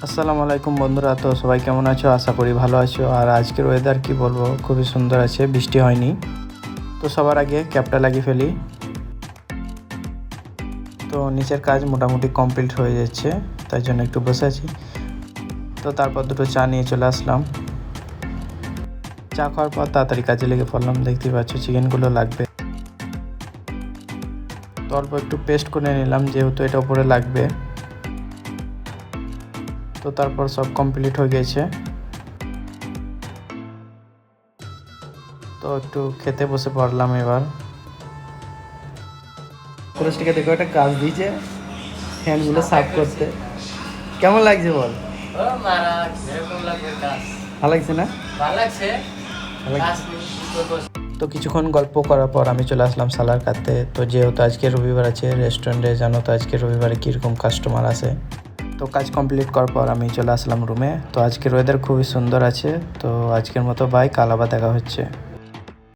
আসসালামু আলাইকুম বন্ধুরা। তো সবাই কেমন আছো? আশা করি ভালো আছো। আর আজকের ওয়েদার কি বলবো, খুবই সুন্দর আছে, বৃষ্টি হয়নি। তো সবার আগে ক্যাপটা লাগিয়ে ফেলি। তো নিচের কাজ মোটামুটি কমপ্লিট হয়ে যাচ্ছে, তাই জন্য একটু বসে আছি। তো তারপর দুটো চা নিয়ে চলে আসলাম। চা খাওয়ার পর তাড়াতাড়ি কাজে লেগে পড়লাম। দেখতেই পাচ্ছ চিকেনগুলো লাগবে, তো অল্প একটু পেস্ট করে নিলাম যেহেতু এটা উপরে লাগবে। তো তারপর সব কমপ্লিট হয়ে গেছে, তো একটু খেতে বসে পড়লাম এবার। পুরুষটিকে দেখো একটা কাজ দিয়েছে হ্যান্ডগুলো সাফ করতে। কেমন লাগছে বল? ভালো লাগছে না? তো কিছুক্ষণ গল্প করার পর আমি চলে আসলাম সালার কাটতে। তো যেহেতু আজকে রবিবার আছে, রেস্টুরেন্টে জানো তো আজকে রবিবারে কীরকম কাস্টমার আসে। তো কাজ কমপ্লিট করার পর আমি চলে আসলাম রুমে। তো আজকের ওয়েদার খুবই সুন্দর আছে। তো আজকের মতো বাই, কাল আবার দেখা হচ্ছে।